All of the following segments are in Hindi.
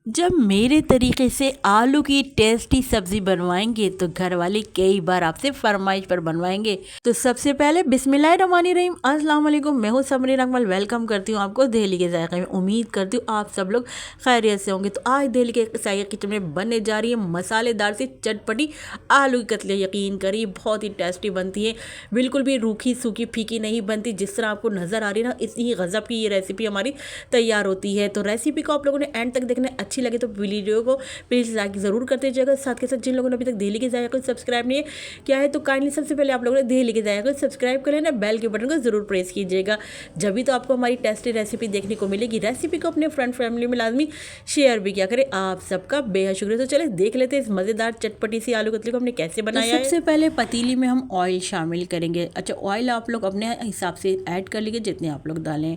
जब मेरे तरीके से आलू की टेस्टी सब्जी बनवाएंगे तो घर वाले कई बार आपसे फरमाइश पर बनवाएंगे। तो सबसे पहले बिस्मिल्लाहिर्रहमानिर्रहीम, अस्सलाम वालेकुम। मैं हूँ सबरीन अकमल, वेलकम करती हूँ आपको दिल्ली के जायके में। उम्मीद करती हूँ आप सब लोग खैरियत से होंगे। तो आज दिल्ली के जायके किचन में बनने जा रही है मसालेदार सी चटपटी आलू की कतली। यकीन करिए बहुत ही टेस्टी बनती है, बिल्कुल भी रूखी सूखी फीकी नहीं बनती। जिस तरह आपको नज़र आ रही है ना, इतनी ही गज़ब की ये रेसिपी हमारी तैयार होती है। तो रेसिपी को आप लोगों ने एंड तक देखना, अच्छी लगे तो वीडियो को प्लीज़ लाइक ज़रूर करते जाएगा। साथ के साथ जिन लोगों ने अभी तक दिल्ली के जायके को सब्सक्राइब नहीं किया है तो काइंडली सबसे पहले आप लोगों ने दिल्ली के जायके को सब्सक्राइब कर लेना, बेल के बटन को ज़रूर प्रेस कीजिएगा, जब भी तो आपको हमारी टेस्टी रेसिपी देखने को मिलेगी। रेसिपी को अपने फ्रेंड फैमिली में लाजमी शेयर भी किया करें। आप सबका बेहद शुक्रिया। तो चले देख लेते हैं इस मज़ेदार चटपटी सी आलू कतली को हमने कैसे बनाया है। सबसे पहले पतीली में हम ऑयल शामिल करेंगे। अच्छा, ऑयल आप लोग अपने हिसाब से ऐड कर लीजिए जितने आप लोग डालें।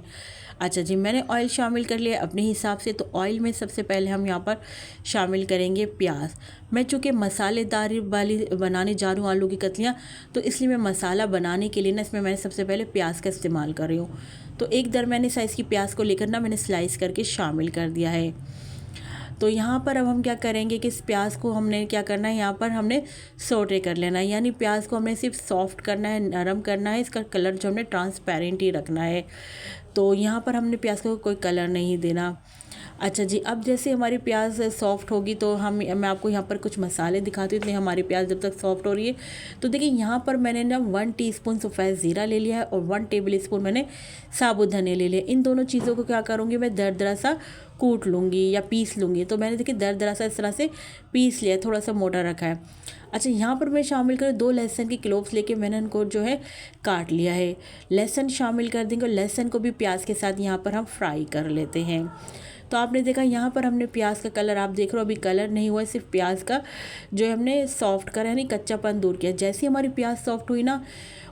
अच्छा जी, मैंने ऑयल शामिल कर लिया अपने हिसाब से। तो ऑयल में सबसे पहले हम यहाँ पर शामिल करेंगे प्याज। मैं चूँकि मसालेदार वाली बनाने जा रही हूँ आलू की कतलियाँ, तो इसलिए मैं मसाला बनाने के लिए ना इसमें मैंने सबसे पहले प्याज का इस्तेमाल कर रही हूँ। तो एक दरमियाने साइज़ की प्याज को लेकर ना मैंने स्लाइस करके शामिल कर दिया है। तो यहाँ पर अब हम क्या करेंगे कि इस प्याज को हमने क्या करना है, यहाँ पर हमने सोटे कर लेना है। यानी प्याज को हमने सिर्फ सॉफ्ट करना है, नरम करना है। इसका कलर जो हमने ट्रांसपेरेंट ही रखना है। तो यहाँ पर हमने प्याज को कोई कलर नहीं देना। अच्छा जी, अब जैसे हमारी प्याज सॉफ्ट होगी तो मैं आपको यहाँ पर कुछ मसाले दिखाती हूँ। इसलिए हमारी प्याज जब तक सॉफ्ट हो रही है तो देखिए यहाँ पर मैंने ना 1 टीस्पून सफ़ेद ज़ीरा ले लिया है और 1 टेबल स्पून मैंने साबुत धनिया ले लिया। इन दोनों चीज़ों को क्या करूँगी, मैं दरदरा सा कूट लूँगी या पीस लूँगी। तो मैंने देखिए दरदरा सा इस तरह से पीस लिया, थोड़ा सा मोटा रखा है। अच्छा, यहाँ पर मैं शामिल करूँ 2 लहसुन की क्लोव्स लेके मैंने उनको जो है काट लिया है। लहसुन शामिल कर देंगे और लहसुन को भी प्याज के साथ यहाँ पर हम फ्राई कर लेते हैं। तो आपने देखा यहाँ पर हमने प्याज का कलर, आप देख रहे हो अभी कलर नहीं हुआ है, सिर्फ प्याज का जो हमने सॉफ्ट करा है, नहीं कच्चापन दूर किया। जैसे ही हमारी प्याज सॉफ्ट हुई ना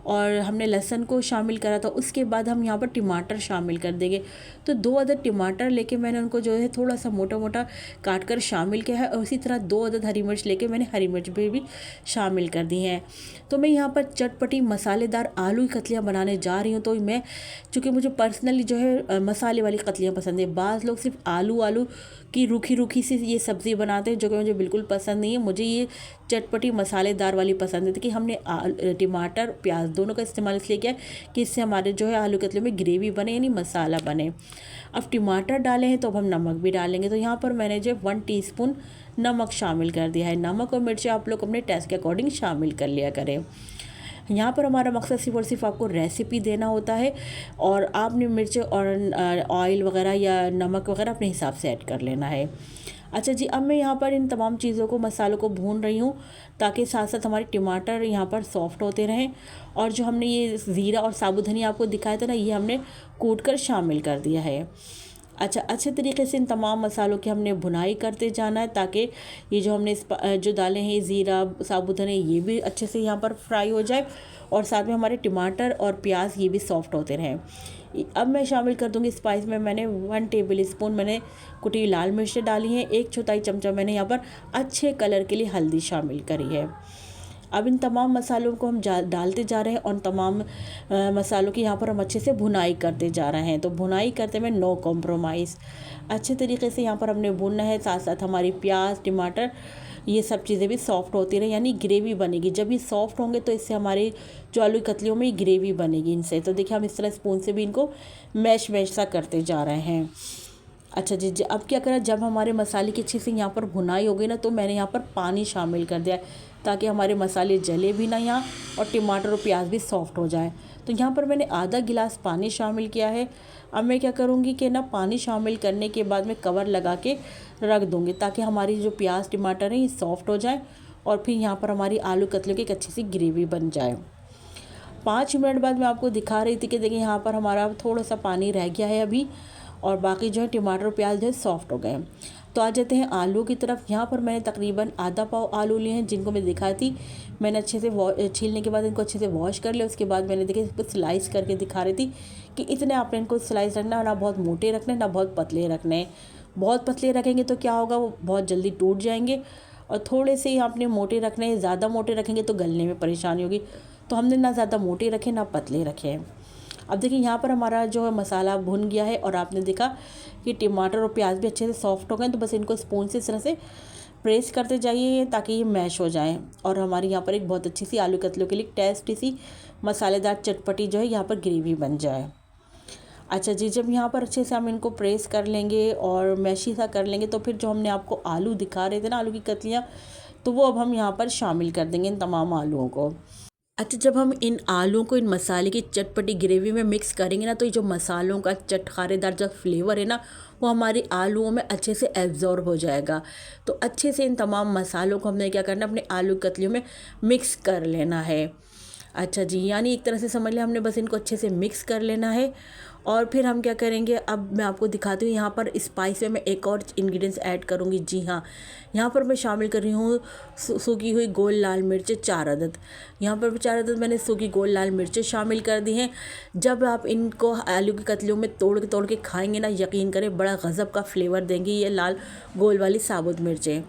और हमने लहसुन को शामिल करा था, उसके बाद हम यहाँ पर टमाटर शामिल कर देंगे। तो 2 अदद टमाटर लेके मैंने उनको जो है थोड़ा सा मोटा मोटा काट कर शामिल किया है और उसी तरह 2 अदद हरी मिर्च लेके मैंने हरी मिर्च भी शामिल कर दी हैं। तो मैं यहाँ पर चटपटी मसालेदार आलू की कतलियाँ बनाने जा रही हूँ। तो मैं चूँकि मुझे पर्सनली जो है मसाले वाली कतलियाँ पसंद है। बाज़ लोग सिर्फ आलू आलू की रूखी रूखी सी ये सब्ज़ी बनाते हैं, जो कि मुझे बिल्कुल पसंद नहीं है। मुझे ये चटपटी मसालेदार वाली पसंद है। कि हमने टमाटर प्याज दोनों का इस्तेमाल इसलिए किया कि इससे हमारे जो है आलू कतले में ग्रेवी बने, यानी मसाला बने। अब टमाटर डाले हैं तो अब हम नमक भी डालेंगे। तो यहाँ पर मैंने जो 1 टीस्पून नमक शामिल कर दिया है। नमक और मिर्ची आप लोग अपने टेस्ट के अकॉर्डिंग शामिल कर लिया करें। यहाँ पर हमारा मकसद सिर्फ और सिर्फ आपको रेसिपी देना होता है और आपने मिर्च और ऑयल वगैरह या नमक वगैरह अपने हिसाब से ऐड कर लेना है। अच्छा जी, अब मैं यहाँ पर इन तमाम चीज़ों को, मसालों को भून रही हूँ ताकि साथ साथ हमारे टमाटर यहाँ पर सॉफ्ट होते रहें। और जो हमने ये ज़ीरा और साबुत धनिया आपको दिखाया था ना, ये हमने कूट कर शामिल कर दिया है। अच्छा, अच्छे तरीके से इन तमाम मसालों की हमने भुनाई करते जाना है ताकि ये जो हमने जो डाले हैं ज़ीरा साबुत धनिया, ये भी अच्छे से यहाँ पर फ्राई हो जाए और साथ में हमारे टमाटर और प्याज ये भी सॉफ्ट होते रहें। अब मैं शामिल कर दूँगी स्पाइस में। मैंने 1 टेबल स्पून मैंने कुटी हुई लाल मिर्च डाली हैं। 1/4 चमचा मैंने यहाँ पर अच्छे कलर के लिए हल्दी शामिल करी है। अब इन तमाम मसालों को हम डालते जा रहे हैं और तमाम मसालों की यहाँ पर हम अच्छे से भुनाई करते जा रहे हैं। तो भुनाई करते में नो कॉम्प्रोमाइज़, अच्छे तरीके से यहाँ पर हमने भुनना है। साथ साथ हमारी प्याज टमाटर ये सब चीज़ें भी सॉफ्ट होती रहे, यानी ग्रेवी बनेगी। जब ये सॉफ्ट होंगे तो इससे हमारे जो आलू की कतलियों में ग्रेवी बनेगी इनसे। तो देखिए हम इस तरह स्पून से भी इनको मैश सा करते जा रहे हैं। अच्छा जी, अब क्या करा, जब हमारे मसाले की अच्छी से यहाँ पर भुनाई हो गई ना, तो मैंने यहाँ पर पानी शामिल कर दिया है ताकि हमारे मसाले जले भी ना यहाँ और टमाटर और प्याज भी सॉफ्ट हो जाए। तो यहाँ पर मैंने आधा गिलास पानी शामिल किया है। अब मैं क्या करूँगी कि ना पानी शामिल करने के बाद मैं कवर लगा के रख दूँगी ताकि हमारी जो प्याज टमाटर है ये सॉफ्ट हो जाए और फिर यहाँ पर हमारी आलू कतले की एक अच्छी सी ग्रेवी बन जाए। 5 मिनट बाद मैं आपको दिखा रही थी कि देखिए यहाँ पर हमारा थोड़ा सा पानी रह गया है अभी और बाकी जो है टमाटर और प्याज जो है सॉफ्ट हो गए हैं। तो आ जाते हैं आलू की तरफ। यहाँ पर मैंने तकरीबन आधा पाव आलू लिए हैं जिनको मैं दिखाई थी। मैंने अच्छे से छीलने के बाद इनको अच्छे से वॉश कर लिया। उसके बाद मैंने देखिए इसको स्लाइस करके दिखा रही थी कि इतने आपने इनको स्लाइस रखना, ना बहुत मोटे रखने ना बहुत पतले रखने। बहुत पतले रखेंगे तो क्या होगा, वो बहुत जल्दी टूट जाएंगे और थोड़े से ही आपने मोटे रखने। ज़्यादा मोटे रखेंगे तो गलने में परेशानी होगी। तो हमने ना ज़्यादा मोटे रखे ना पतले रखे हैं। अब देखिए यहाँ पर हमारा जो है मसाला भुन गया है और आपने देखा कि टमाटर और प्याज भी अच्छे से सॉफ्ट हो गए। तो बस इनको स्पून से इस तरह से प्रेस करते जाइए ताकि ये मैश हो जाएं। और हमारी यहाँ पर एक बहुत अच्छी सी आलू कतलों के लिए टेस्टी सी मसालेदार चटपटी जो है यहाँ पर ग्रेवी बन जाए। अच्छा जी, जब यहाँ पर अच्छे से हम इनको प्रेस कर लेंगे और मैशी सा कर लेंगे तो फिर जो हमने आपको आलू दिखा रहे थे ना, आलू की कतलियाँ, तो वो अब हम यहाँ पर शामिल कर देंगे इन तमाम आलूओं को। अच्छा, जब हम इन आलूओं को इन मसाले की चटपटी ग्रेवी में मिक्स करेंगे ना, तो ये जो मसालों का चटखारेदार जो फ्लेवर है ना, वो हमारी आलूओं में अच्छे से एब्जॉर्ब हो जाएगा। तो अच्छे से इन तमाम मसालों को हमने क्या करना है, अपने आलू कतलियों में मिक्स कर लेना है। अच्छा जी, यानी एक तरह से समझ लें हमने बस इनको अच्छे से मिक्स कर लेना है। और फिर हम क्या करेंगे, अब मैं आपको दिखाती हूँ यहाँ पर स्पाइस में मैं एक और इंग्रेडिएंट्स ऐड करूँगी। जी हाँ, यहाँ पर मैं शामिल कर रही हूँ सूखी हुई गोल लाल मिर्चें 4 अदद। यहाँ पर 4 अदद मैंने सूखी गोल लाल मिर्चें शामिल कर दी हैं। जब आप इनको आलू की कतलियों में तोड़ के खाएंगे ना, यकीन करें बड़ा गज़ब का फ्लेवर देंगी ये लाल गोल वाली साबुत मिर्चें।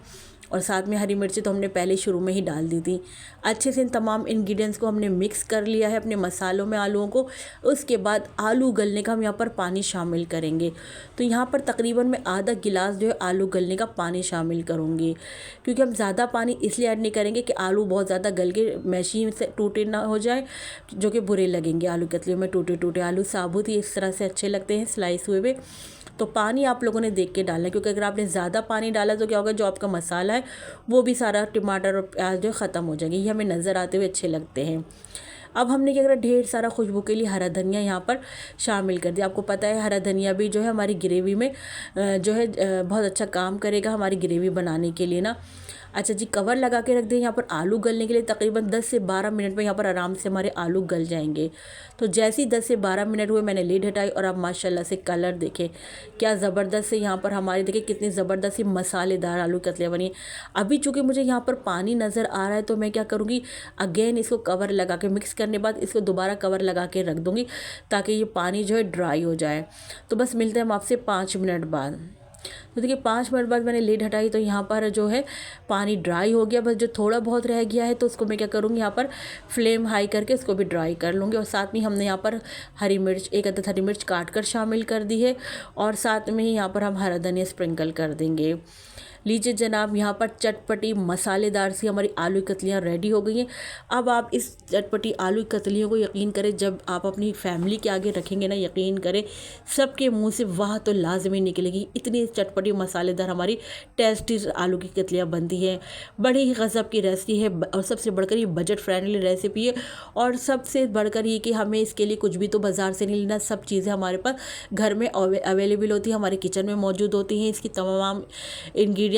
और साथ में हरी मिर्ची तो हमने पहले शुरू में ही डाल दी थी। अच्छे से इन तमाम इंग्रेडिएंट्स को हमने मिक्स कर लिया है अपने मसालों में आलूओं को। उसके बाद आलू गलने का हम यहाँ पर पानी शामिल करेंगे। तो यहाँ पर तकरीबन मैं आधा गिलास जो है आलू गलने का पानी शामिल करूँगी, क्योंकि हम ज़्यादा पानी इसलिए ऐड नहीं करेंगे कि आलू बहुत ज़्यादा गल के मैशी से टूटे ना हो जाए, जो कि बुरे लगेंगे। आलू कतलियों में टूटे टूटे आलू साबुत ही इस तरह से अच्छे लगते हैं स्लाइस हुए हुए। तो पानी आप लोगों ने देख के डालना है, क्योंकि अगर आपने ज़्यादा पानी डाला तो क्या होगा, जो आपका मसाला है वो भी सारा टमाटर और प्याज जो ख़त्म हो जाएंगे। ये हमें नज़र आते हुए अच्छे लगते हैं। अब हमने क्या करा, ढेर सारा खुशबू के लिए हरा धनिया यहाँ पर शामिल कर दिया। आपको पता है हरा धनिया भी जो है हमारी ग्रेवी में जो है बहुत अच्छा काम करेगा हमारी ग्रेवी बनाने के लिए ना। अच्छा जी, कवर लगा के रख दें यहाँ पर आलू गलने के लिए। तकरीबन 10 से 12 मिनट में यहाँ पर आराम से हमारे आलू गल जाएंगे। तो जैसे ही 10 से 12 मिनट हुए मैंने लीड हटाई और अब माशाल्लाह से कलर देखें क्या ज़बरदस्त से यहाँ पर हमारी देखिए कितनी ज़बरदस्त सी मसालेदार आलू कतलियाँ बनी। अभी चूँकि मुझे यहाँ पर पानी नज़र आ रहा है तो मैं क्या करूँगी, अगेन इसको कवर लगा के मिक्स करने बाद इसको दोबारा कवर लगा के रख दूँगी ताकि ये पानी जो है ड्राई हो जाए। तो बस मिलते हैं हम आपसे 5 मिनट बाद। तो देखिए 5 मिनट बाद मैंने लीड हटाई तो यहाँ पर जो है पानी ड्राई हो गया। बस जो थोड़ा बहुत रह गया है तो उसको मैं क्या करूँगी, यहाँ पर फ्लेम हाई करके उसको भी ड्राई कर लूँगी। और साथ में हमने यहाँ पर हरी मिर्च, एक अदद हरी मिर्च काट कर शामिल कर दी है। और साथ में ही यहाँ पर हम हरा धनिया स्प्रिंकल कर देंगे। लीजिए जनाब, यहाँ पर चटपटी मसालेदार सी हमारी आलू की कतलियाँ रेडी हो गई हैं। अब आप इस चटपटी आलू की कतलियों को यकीन करें जब आप अपनी फैमिली के आगे रखेंगे ना, यकीन करें सबके मुंह से वाह तो लाजमी निकलेगी। इतनी चटपटी मसालेदार हमारी टेस्टी आलू की कतलियाँ बनती हैं। बड़ी ही गज़ब की रेसिपी है और सबसे बढ़कर ये बजट फ्रेंडली रेसिपी है। और सबसे बढ़कर ये कि हमें इसके लिए कुछ भी तो बाज़ार से नहीं लेना, सब चीज़ें हमारे पास घर में अवेलेबल होती है, हमारे किचन में मौजूद होती हैं। इसकी तमाम इंग्रेडिएंट्स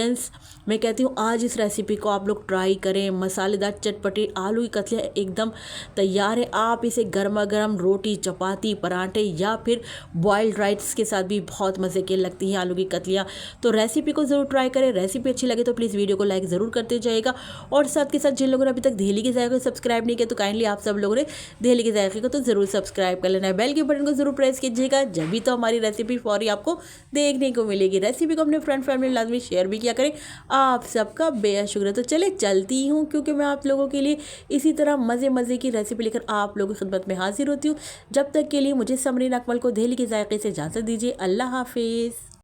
मैं कहती हूँ आज इस रेसिपी को आप लोग ट्राई करें। मसालेदार चटपटी आलू की कतलियाँ एकदम तैयार है। आप इसे गर्मा गर्म रोटी, चपाती, पराठे या फिर बॉइल्ड राइस के साथ भी बहुत मज़े की लगती हैं आलू की कतलियाँ। तो रेसिपी को ज़रूर ट्राई करें। रेसिपी अच्छी लगे तो प्लीज़ वीडियो को लाइक ज़रूर करते जाइएगा। और साथ के साथ जिन लोगों ने अभी तक दहली के जायके को सब्सक्राइब नहीं किया तो काइंडली आप सब लोगों ने दहली के जायके को तो ज़रूर सब्सक्राइब कर लेना है। बेल के बटन को ज़रूर प्रेस कीजिएगा, जब भी तो हमारी रेसिपी फौरी आपको देखने को मिलेगी। रेसिपी को अपने फ्रेंड फैमिली लाजमी शेयर भी किया करें। आप सबका बेहद शुक्रिया। तो चले चलती हूँ, क्योंकि मैं आप लोगों के लिए इसी तरह मज़े की रेसिपी लेकर आप लोगों की खिदमत में हाजिर होती हूँ। जब तक के लिए मुझे समरीन अकमल को दहली के जायके से इजाज़त दीजिए। अल्लाह हाफिज़।